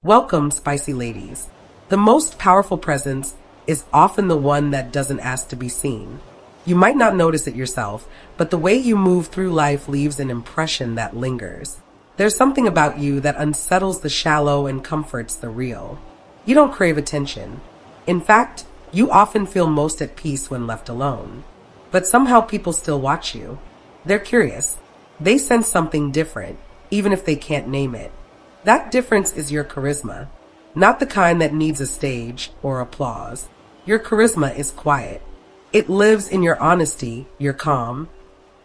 Welcome, spicy ladies. The most powerful presence is often the one that doesn't ask to be seen. You might not notice it yourself, but the way you move through life leaves an impression that lingers. There's something about you that unsettles the shallow and comforts the real. You don't crave attention. In fact, you often feel most at peace when left alone. But somehow people still watch you. They're curious. They sense something different, even if they can't name it. That difference is your charisma, not the kind that needs a stage or applause. Your charisma is quiet. It lives in your honesty, your calm,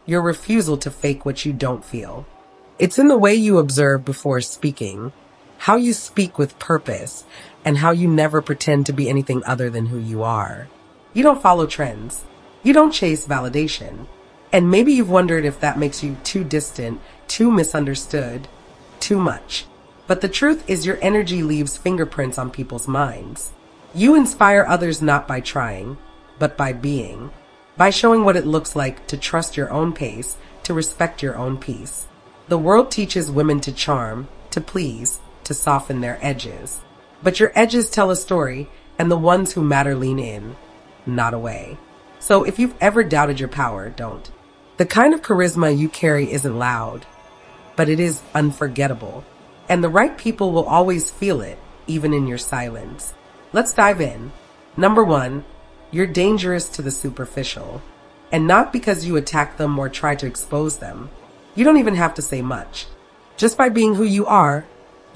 your refusal to fake what you don't feel. It's in the way you observe before speaking, how you speak with purpose, and how you never pretend to be anything other than who you are. You don't follow trends. You don't chase validation. And maybe you've wondered if that makes you too distant, too misunderstood, too much. But the truth is your energy leaves fingerprints on people's minds. You inspire others not by trying, but by being. By showing what it looks like to trust your own pace, to respect your own peace. The world teaches women to charm, to please, to soften their edges. But your edges tell a story, and the ones who matter lean in, not away. So if you've ever doubted your power, don't. The kind of charisma you carry isn't loud, but it is unforgettable. And the right people will always feel it, even in your silence. Let's dive in. Number 1, you're dangerous to the superficial. And not because you attack them or try to expose them. You don't even have to say much. Just by being who you are,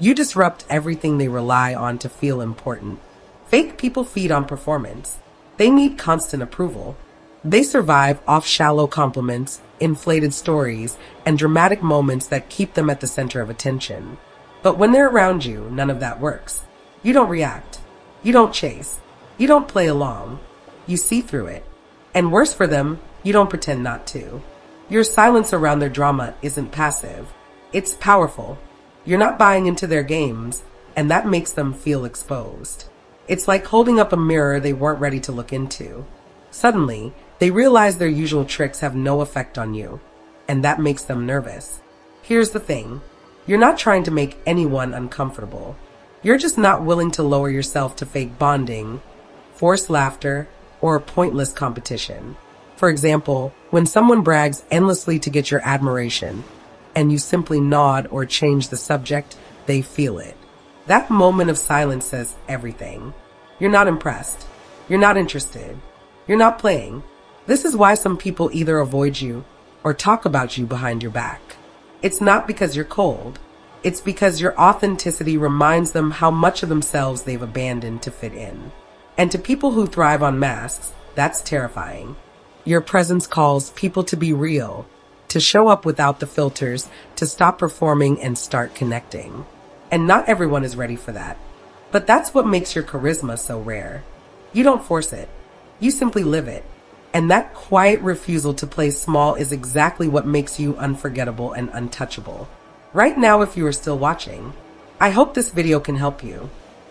you disrupt everything they rely on to feel important. Fake people feed on performance. They need constant approval. They survive off shallow compliments, inflated stories, and dramatic moments that keep them at the center of attention. But when they're around you, none of that works. You don't react. You don't chase. You don't play along. You see through it. And worse for them, you don't pretend not to. Your silence around their drama isn't passive. It's powerful. You're not buying into their games, and that makes them feel exposed. It's like holding up a mirror they weren't ready to look into. Suddenly, they realize their usual tricks have no effect on you, and that makes them nervous. Here's the thing. You're not trying to make anyone uncomfortable. You're just not willing to lower yourself to fake bonding, forced laughter, or a pointless competition. For example, when someone brags endlessly to get your admiration, and you simply nod or change the subject, they feel it. That moment of silence says everything. You're not impressed. You're not interested. You're not playing. This is why some people either avoid you or talk about you behind your back. It's not because you're cold. It's because your authenticity reminds them how much of themselves they've abandoned to fit in. And to people who thrive on masks, that's terrifying. Your presence calls people to be real, to show up without the filters, to stop performing and start connecting. And not everyone is ready for that. But that's what makes your charisma so rare. You don't force it. You simply live it. And that quiet refusal to play small is exactly what makes you unforgettable and untouchable. Right now, if you are still watching, I hope this video can help you.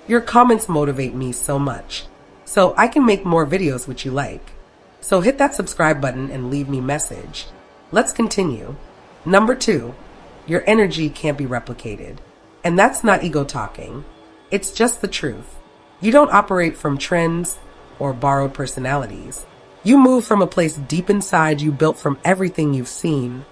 Your comments motivate me so much, so I can make more videos which you like. So hit that subscribe button and leave me a message. Let's continue. Number 2, your energy can't be replicated. And that's not ego talking. It's just the truth. You don't operate from trends or borrowed personalities. You move from a place deep inside you built from everything you've seen,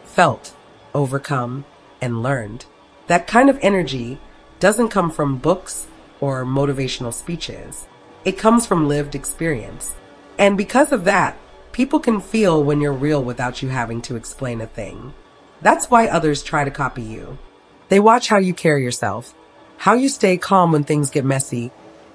felt, overcome, and learned. That kind of energy doesn't come from books or motivational speeches. It comes from lived experience. And because of that, people can feel when you're real without you having to explain a thing. That's why others try to copy you. They watch how you carry yourself, how you stay calm when things get messy,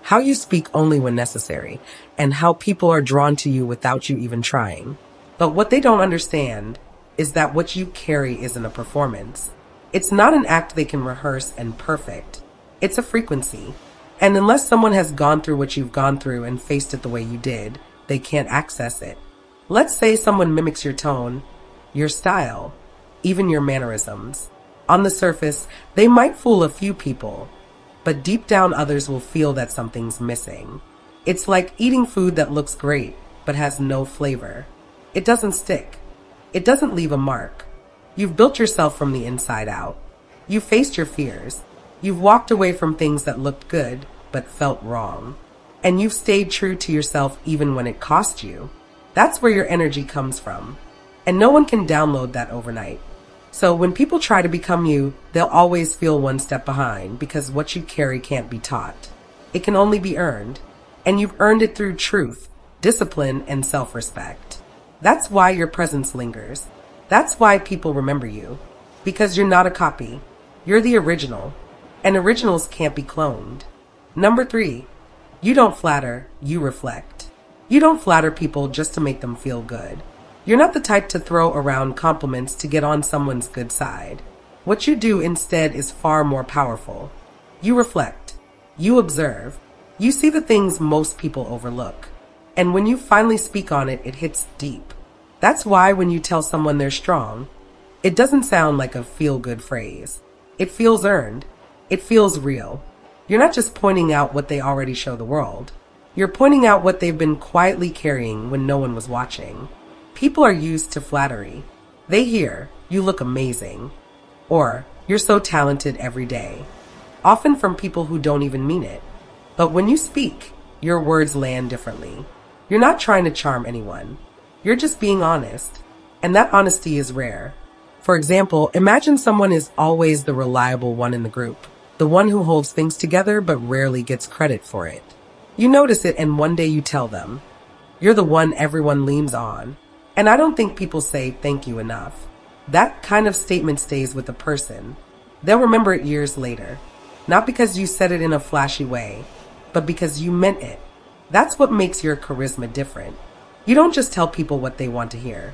how you speak only when necessary, and how people are drawn to you without you even trying. But what they don't understand is that what you carry isn't a performance. It's not an act they can rehearse and perfect. It's a frequency. And unless someone has gone through what you've gone through and faced it the way you did, they can't access it. Let's say someone mimics your tone, your style, even your mannerisms. On the surface, they might fool a few people, but deep down others will feel that something's missing. It's like eating food that looks great, but has no flavor. It doesn't stick. It doesn't leave a mark. You've built yourself from the inside out. You faced your fears. You've walked away from things that looked good but felt wrong. And you've stayed true to yourself even when it cost you. That's where your energy comes from. And no one can download that overnight. So when people try to become you, they'll always feel one step behind because what you carry can't be taught. It can only be earned. And you've earned it through truth, discipline, and self-respect. That's why your presence lingers. That's why people remember you. Because you're not a copy. You're the original. And originals can't be cloned. Number 3, you don't flatter, you reflect. You don't flatter people just to make them feel good. You're not the type to throw around compliments to get on someone's good side. What you do instead is far more powerful. You reflect. You observe. You see the things most people overlook. And when you finally speak on it, it hits deep. That's why when you tell someone they're strong, it doesn't sound like a feel-good phrase. It feels earned. It feels real. You're not just pointing out what they already show the world. You're pointing out what they've been quietly carrying when no one was watching. People are used to flattery. They hear, "You look amazing," or "You're so talented every day," often from people who don't even mean it. But when you speak, your words land differently. You're not trying to charm anyone. You're just being honest. And that honesty is rare. For example, imagine someone is always the reliable one in the group, the one who holds things together but rarely gets credit for it. You notice it and one day you tell them, "You're the one everyone leans on." And I don't think people say thank you enough. That kind of statement stays with a person. They'll remember it years later. Not because you said it in a flashy way, but because you meant it. That's what makes your charisma different. You don't just tell people what they want to hear.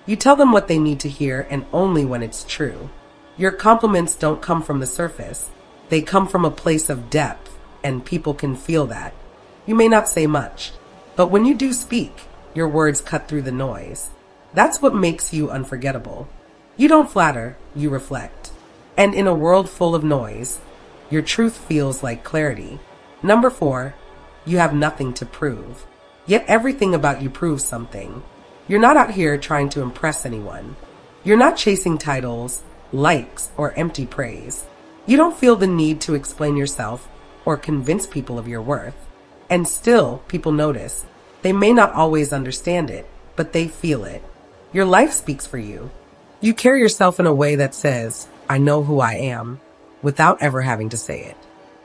You tell them what they need to hear, and only when it's true. Your compliments don't come from the surface. They come from a place of depth, and people can feel that. You may not say much, but when you do speak, your words cut through the noise. That's what makes you unforgettable. You don't flatter, you reflect. And in a world full of noise, your truth feels like clarity. Number 4, you have nothing to prove. Yet everything about you proves something. You're not out here trying to impress anyone. You're not chasing titles, likes, or empty praise. You don't feel the need to explain yourself or convince people of your worth. And still, people notice. They may not always understand it, but they feel it. Your life speaks for you. You carry yourself in a way that says, "I know who I am," without ever having to say it.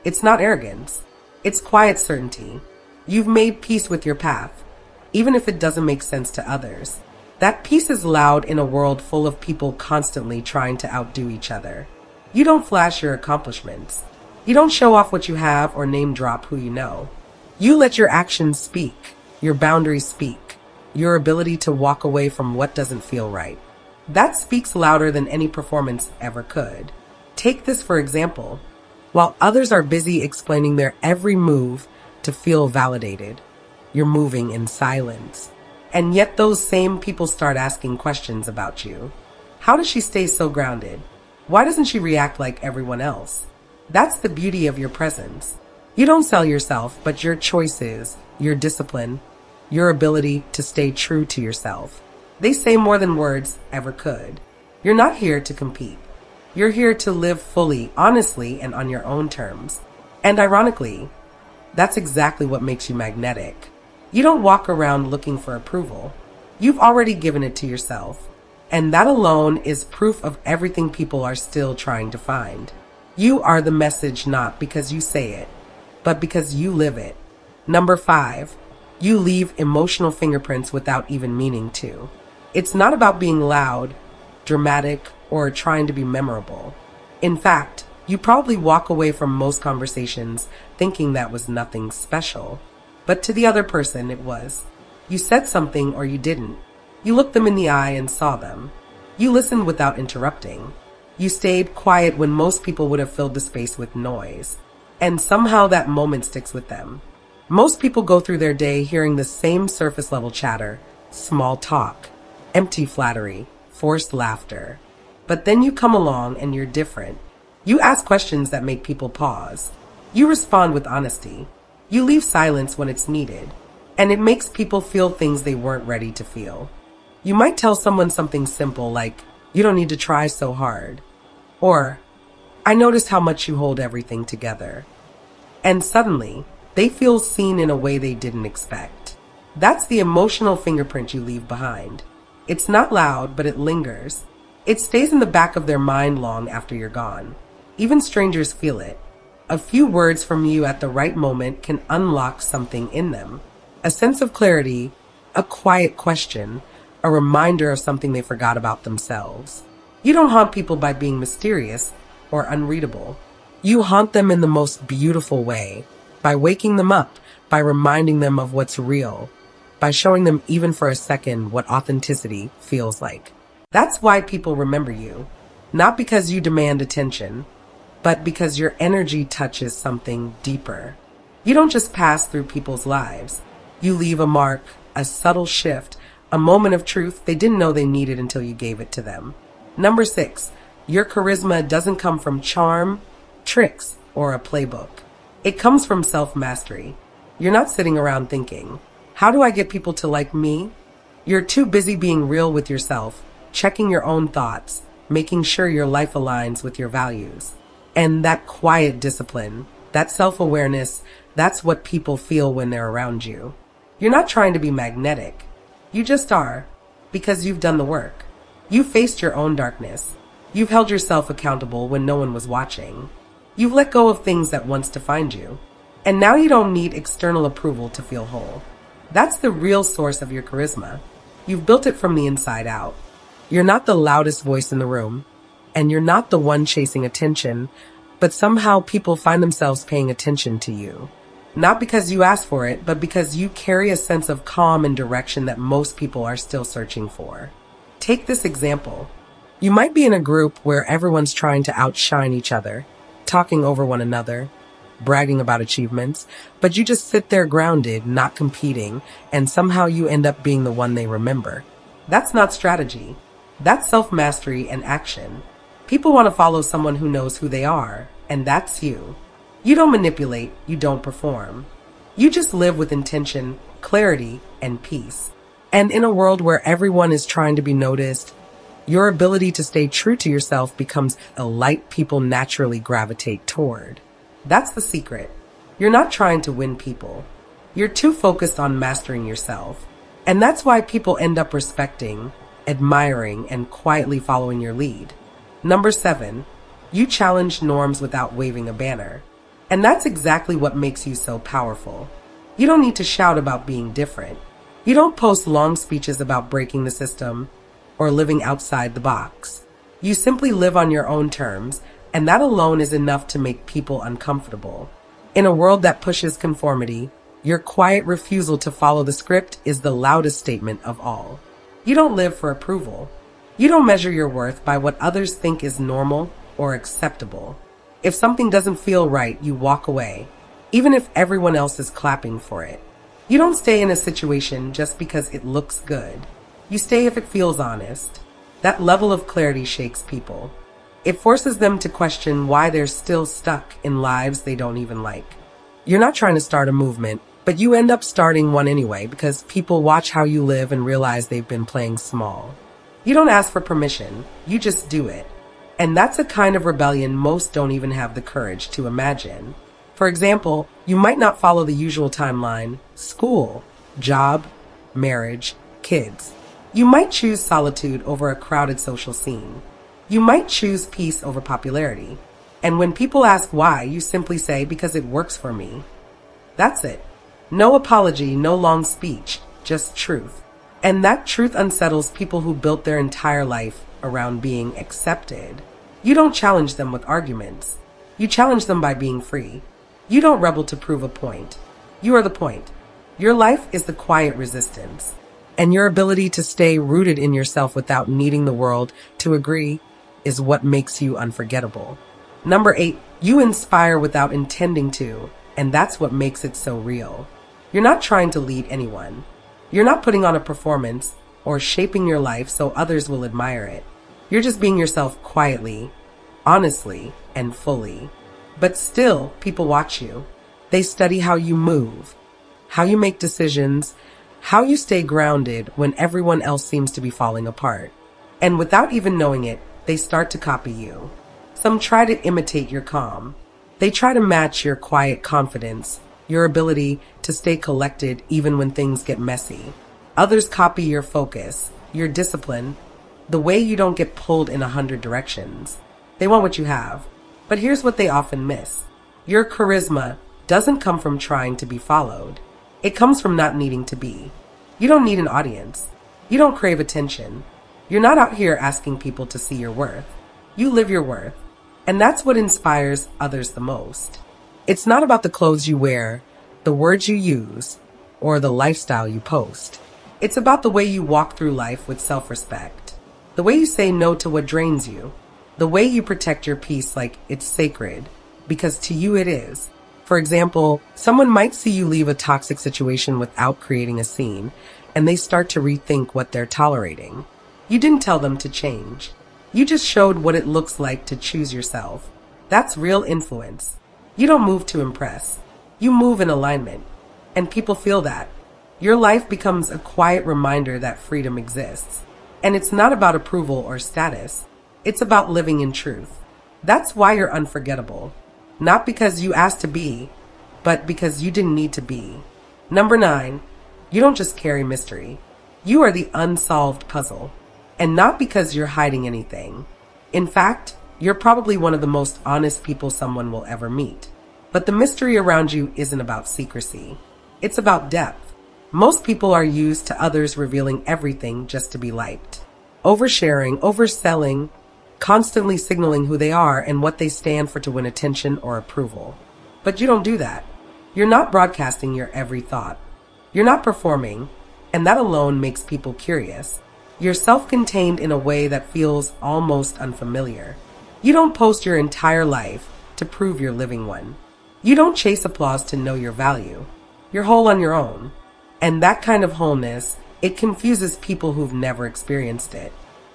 It's not arrogance. It's quiet certainty. You've made peace with your path, even if it doesn't make sense to others. That peace is loud in a world full of people constantly trying to outdo each other. You don't flash your accomplishments. You don't show off what you have or name drop who you know. You let your actions speak, your boundaries speak, your ability to walk away from what doesn't feel right. That speaks louder than any performance ever could. Take this for example. While others are busy explaining their every move to feel validated, you're moving in silence. And yet those same people start asking questions about you. How does she stay so grounded? Why doesn't she react like everyone else? That's the beauty of your presence. You don't sell yourself, but your choices, your discipline, your ability to stay true to yourself. They say more than words ever could. You're not here to compete. You're here to live fully, honestly, and on your own terms. And ironically, that's exactly what makes you magnetic. You don't walk around looking for approval. You've already given it to yourself. And that alone is proof of everything people are still trying to find. You are the message not because you say it, but because you live it. Number 5, you leave emotional fingerprints without even meaning to. It's not about being loud, dramatic, or trying to be memorable. In fact, you probably walk away from most conversations thinking that was nothing special. But to the other person, it was. You said something or you didn't. You looked them in the eye and saw them. You listened without interrupting. You stayed quiet when most people would have filled the space with noise. And somehow that moment sticks with them. Most people go through their day hearing the same surface level chatter, small talk, empty flattery, forced laughter. But then you come along and you're different. You ask questions that make people pause. You respond with honesty. You leave silence when it's needed. And it makes people feel things they weren't ready to feel. You might tell someone something simple like, "You don't need to try so hard." Or, I notice how much you hold everything together. And suddenly, they feel seen in a way they didn't expect. That's the emotional fingerprint you leave behind. It's not loud, but it lingers. It stays in the back of their mind long after you're gone. Even strangers feel it. A few words from you at the right moment can unlock something in them. A sense of clarity, a quiet question, a reminder of something they forgot about themselves. You don't haunt people by being mysterious or unreadable. You haunt them in the most beautiful way, by waking them up, by reminding them of what's real, by showing them even for a second what authenticity feels like. That's why people remember you, not because you demand attention, but because your energy touches something deeper. You don't just pass through people's lives. You leave a mark, a subtle shift, a moment of truth they didn't know they needed until you gave it to them. Number 6, your charisma doesn't come from charm, tricks, or a playbook. It comes from self-mastery. You're not sitting around thinking, how do I get people to like me? You're too busy being real with yourself, checking your own thoughts, making sure your life aligns with your values. And that quiet discipline, that self-awareness, that's what people feel when they're around you. You're not trying to be magnetic. You just are, because you've done the work. You've faced your own darkness. You've held yourself accountable when no one was watching. You've let go of things that once defined you. And now you don't need external approval to feel whole. That's the real source of your charisma. You've built it from the inside out. You're not the loudest voice in the room, and you're not the one chasing attention, but somehow people find themselves paying attention to you. Not because you asked for it, but because you carry a sense of calm and direction that most people are still searching for. Take this example. You might be in a group where everyone's trying to outshine each other, talking over one another, bragging about achievements, but you just sit there grounded, not competing, and somehow you end up being the one they remember. That's not strategy. That's self-mastery and action. People want to follow someone who knows who they are, and that's you. You don't manipulate, you don't perform. You just live with intention, clarity, and peace. And in a world where everyone is trying to be noticed, your ability to stay true to yourself becomes a light people naturally gravitate toward. That's the secret. You're not trying to win people. You're too focused on mastering yourself. And that's why people end up respecting, admiring, and quietly following your lead. Number 7, you challenge norms without waving a banner. And that's exactly what makes you so powerful. You don't need to shout about being different. You don't post long speeches about breaking the system or living outside the box. You simply live on your own terms, and that alone is enough to make people uncomfortable. In a world that pushes conformity, your quiet refusal to follow the script is the loudest statement of all. You don't live for approval. You don't measure your worth by what others think is normal or acceptable. If something doesn't feel right, you walk away, even if everyone else is clapping for it. You don't stay in a situation just because it looks good. You stay if it feels honest. That level of clarity shakes people. It forces them to question why they're still stuck in lives they don't even like. You're not trying to start a movement, but you end up starting one anyway because people watch how you live and realize they've been playing small. You don't ask for permission, you just do it. And that's a kind of rebellion most don't even have the courage to imagine. For example, you might not follow the usual timeline: school, job, marriage, kids. You might choose solitude over a crowded social scene. You might choose peace over popularity. And when people ask why, you simply say, because it works for me. That's it. No apology, no long speech, just truth. And that truth unsettles people who built their entire life around being accepted. You don't challenge them with arguments. You challenge them by being free. You don't rebel to prove a point. You are the point. Your life is the quiet resistance. And your ability to stay rooted in yourself without needing the world to agree is what makes you unforgettable. Number 8, you inspire without intending to, and that's what makes it so real. You're not trying to lead anyone. You're not putting on a performance or shaping your life so others will admire it. You're just being yourself quietly, honestly, and fully. But still, people watch you. They study how you move, how you make decisions, how you stay grounded when everyone else seems to be falling apart. And without even knowing it, they start to copy you. Some try to imitate your calm. They try to match your quiet confidence, your ability to stay collected even when things get messy. Others copy your focus, your discipline, the way you don't get pulled in 100 directions. They want what you have. But here's what they often miss. Your charisma doesn't come from trying to be followed. It comes from not needing to be. You don't need an audience. You don't crave attention. You're not out here asking people to see your worth. You live your worth. And that's what inspires others the most. It's not about the clothes you wear, the words you use, or the lifestyle you post. It's about the way you walk through life with self-respect. The way you say no to what drains you. The way you protect your peace like it's sacred, because to you it is. For example, someone might see you leave a toxic situation without creating a scene, and they start to rethink what they're tolerating. You didn't tell them to change. You just showed what it looks like to choose yourself. That's real influence. You don't move to impress. You move in alignment. And people feel that. Your life becomes a quiet reminder that freedom exists. And it's not about approval or status. It's about living in truth. That's why you're unforgettable. Not because you asked to be, but because you didn't need to be. Number 9, you don't just carry mystery. You are the unsolved puzzle. And not because you're hiding anything. In fact, you're probably one of the most honest people someone will ever meet. But the mystery around you isn't about secrecy. It's about depth. Most people are used to others revealing everything just to be liked. Oversharing, overselling, constantly signaling who they are and what they stand for to win attention or approval. But you don't do that. You're not broadcasting your every thought. You're not performing, and that alone makes people curious. You're self-contained in a way that feels almost unfamiliar. You don't post your entire life to prove you're living one. You don't chase applause to know your value. You're whole on your own. And that kind of wholeness, it confuses people who've never experienced it.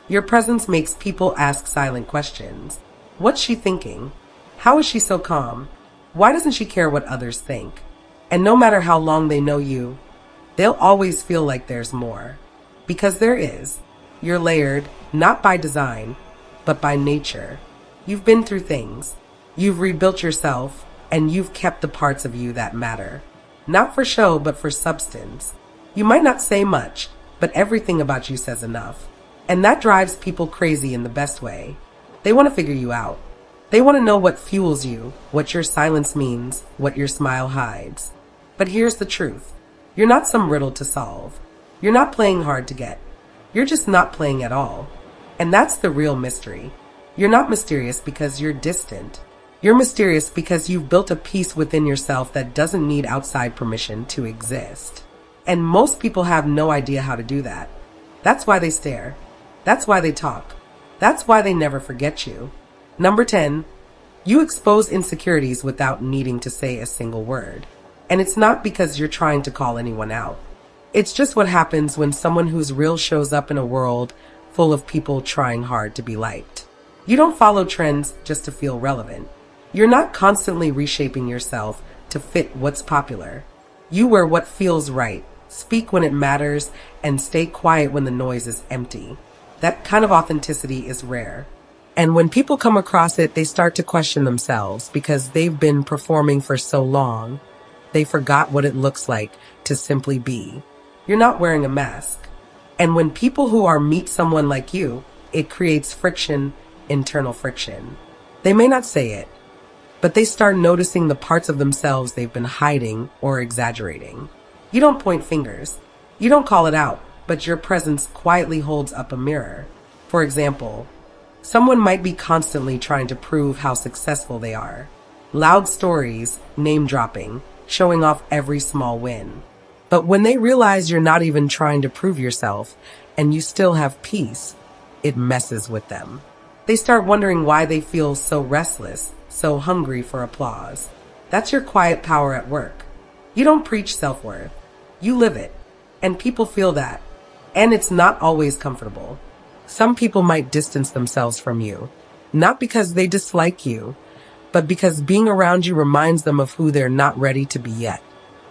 Your presence makes people ask silent questions. What's she thinking? How is she so calm? Why doesn't she care what others think? And no matter how long they know you, they'll always feel like there's more. Because there is. You're layered, not by design, but by nature. You've been through things. You've rebuilt yourself, and you've kept the parts of you that matter. Not for show, but for substance. You might not say much, but everything about you says enough. And that drives people crazy in the best way. They want to figure you out. They want to know what fuels you, what your silence means, what your smile hides. But here's the truth. You're not some riddle to solve. You're not playing hard to get. You're just not playing at all. And that's the real mystery. You're not mysterious because you're distant. You're mysterious because you've built a peace within yourself that doesn't need outside permission to exist. And most people have no idea how to do that. That's why they stare. That's why they talk. That's why they never forget you. Number 10, you expose insecurities without needing to say a single word. And it's not because you're trying to call anyone out. It's just what happens when someone who's real shows up in a world full of people trying hard to be liked. You don't follow trends just to feel relevant. You're not constantly reshaping yourself to fit what's popular. You wear what feels right, speak when it matters, and stay quiet when the noise is empty. That kind of authenticity is rare. And when people come across it, they start to question themselves because they've been performing for so long. They forgot what it looks like to simply be. You're not wearing a mask. And when people who are meet someone like you, it creates friction, internal friction. They may not say it, but they start noticing the parts of themselves they've been hiding or exaggerating. You don't point fingers. You don't call it out, but your presence quietly holds up a mirror. For example, someone might be constantly trying to prove how successful they are. Loud stories, name dropping, showing off every small win. But when they realize you're not even trying to prove yourself and you still have peace, it messes with them. They start wondering why they feel so restless, so hungry for applause. That's your quiet power at work. You don't preach self-worth. You live it. And people feel that. And it's not always comfortable. Some people might distance themselves from you, not because they dislike you, but because being around you reminds them of who they're not ready to be yet.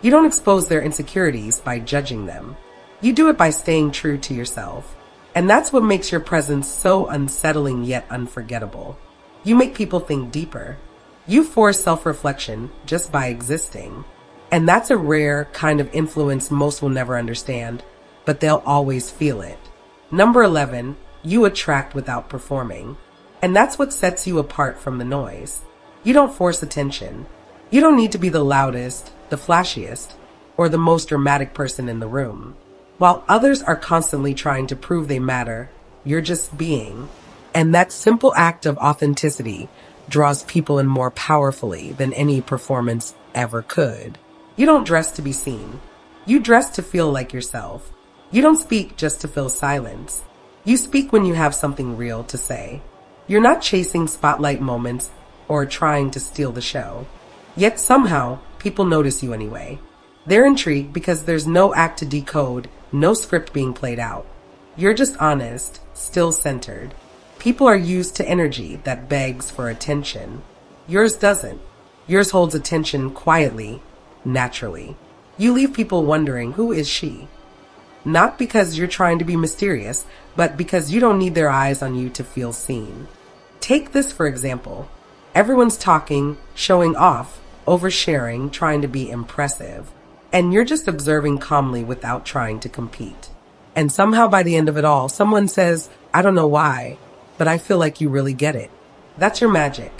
You don't expose their insecurities by judging them. You do it by staying true to yourself. And that's what makes your presence so unsettling yet unforgettable. You make people think deeper. You force self-reflection just by existing. And that's a rare kind of influence most will never understand, but they'll always feel it. Number 11, you attract without performing. And that's what sets you apart from the noise. You don't force attention. You don't need to be the loudest, the flashiest, or the most dramatic person in the room. While others are constantly trying to prove they matter, you're just being. And that simple act of authenticity draws people in more powerfully than any performance ever could. You don't dress to be seen. You dress to feel like yourself. You don't speak just to fill silence. You speak when you have something real to say. You're not chasing spotlight moments or trying to steal the show. Yet somehow, people notice you anyway. They're intrigued because there's no act to decode, no script being played out. You're just honest, still centered. People are used to energy that begs for attention. Yours doesn't. Yours holds attention quietly, naturally. You leave people wondering, who is she? Not because you're trying to be mysterious, but because you don't need their eyes on you to feel seen. Take this for example. Everyone's talking, showing off, oversharing, trying to be impressive. And you're just observing calmly without trying to compete. And somehow by the end of it all, someone says, I don't know why, but I feel like you really get it. That's your magic.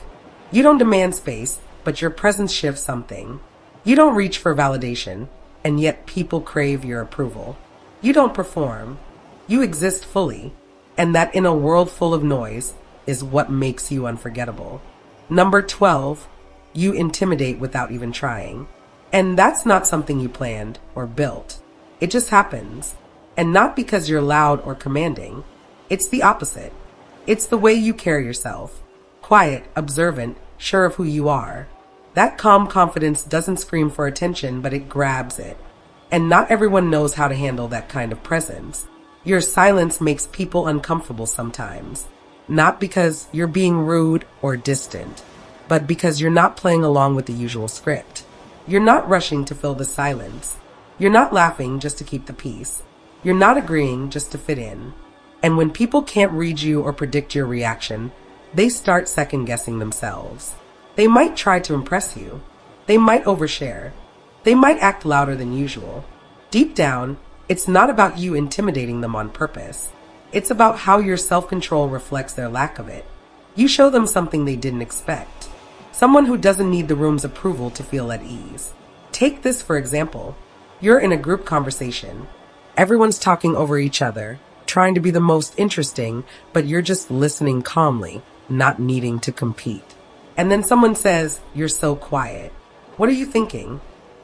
You don't demand space, but your presence shifts something. You don't reach for validation, and yet people crave your approval. You don't perform. You exist fully, and that in a world full of noise is what makes you unforgettable. Number 12, you intimidate without even trying. And that's not something you planned or built. It just happens. And not because you're loud or commanding. It's the opposite. It's the way you carry yourself. Quiet, observant, sure of who you are. That calm confidence doesn't scream for attention, but it grabs it. And not everyone knows how to handle that kind of presence. Your silence makes people uncomfortable sometimes. Not because you're being rude or distant, but because you're not playing along with the usual script. You're not rushing to fill the silence. You're not laughing just to keep the peace. You're not agreeing just to fit in. And when people can't read you or predict your reaction, they start second-guessing themselves. They might try to impress you. They might overshare. They might act louder than usual. Deep down, it's not about you intimidating them on purpose. It's about how your self-control reflects their lack of it. You show them something they didn't expect. Someone who doesn't need the room's approval to feel at ease. Take this for example. You're in a group conversation. Everyone's talking over each other, trying to be the most interesting, but you're just listening calmly, not needing to compete. And then someone says, you're so quiet. What are you thinking?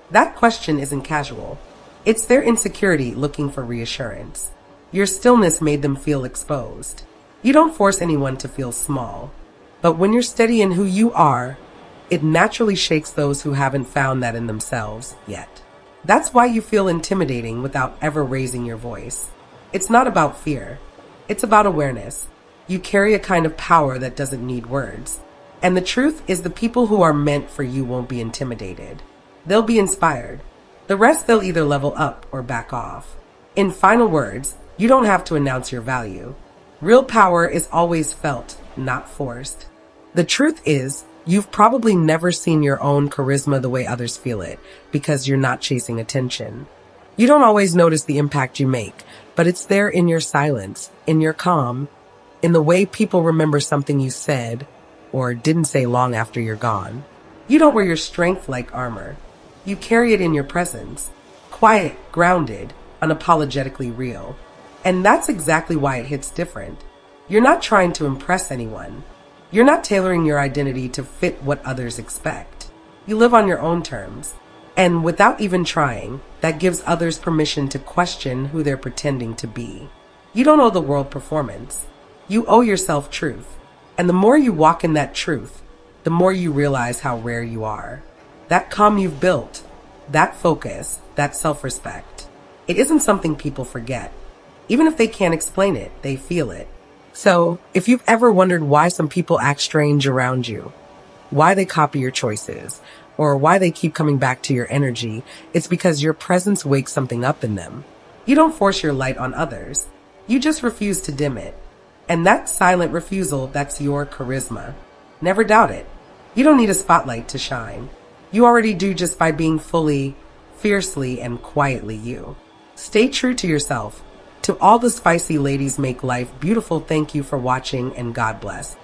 That question isn't casual. It's their insecurity looking for reassurance. Your stillness made them feel exposed. You don't force anyone to feel small. But when you're steady in who you are, it naturally shakes those who haven't found that in themselves yet. That's why you feel intimidating without ever raising your voice. It's not about fear. It's about awareness. You carry a kind of power that doesn't need words. And the truth is the people who are meant for you won't be intimidated. They'll be inspired. The rest they'll either level up or back off. In final words, you don't have to announce your value. Real power is always felt, not forced. The truth is, you've probably never seen your own charisma the way others feel it, because you're not chasing attention. You don't always notice the impact you make, but it's there in your silence, in your calm, in the way people remember something you said or didn't say long after you're gone. You don't wear your strength like armor. You carry it in your presence. Quiet, grounded, unapologetically real. And that's exactly why it hits different. You're not trying to impress anyone. You're not tailoring your identity to fit what others expect. You live on your own terms. And without even trying, that gives others permission to question who they're pretending to be. You don't owe the world performance. You owe yourself truth. And the more you walk in that truth, the more you realize how rare you are. That calm you've built, that focus, that self-respect, it isn't something people forget. Even if they can't explain it, they feel it. So, if you've ever wondered why some people act strange around you, why they copy your choices, or why they keep coming back to your energy, it's because your presence wakes something up in them. You don't force your light on others. You just refuse to dim it. And that silent refusal, that's your charisma. Never doubt it. You don't need a spotlight to shine. You already do just by being fully, fiercely, and quietly you. Stay true to yourself. To all the spicy ladies make life beautiful, thank you for watching and God bless.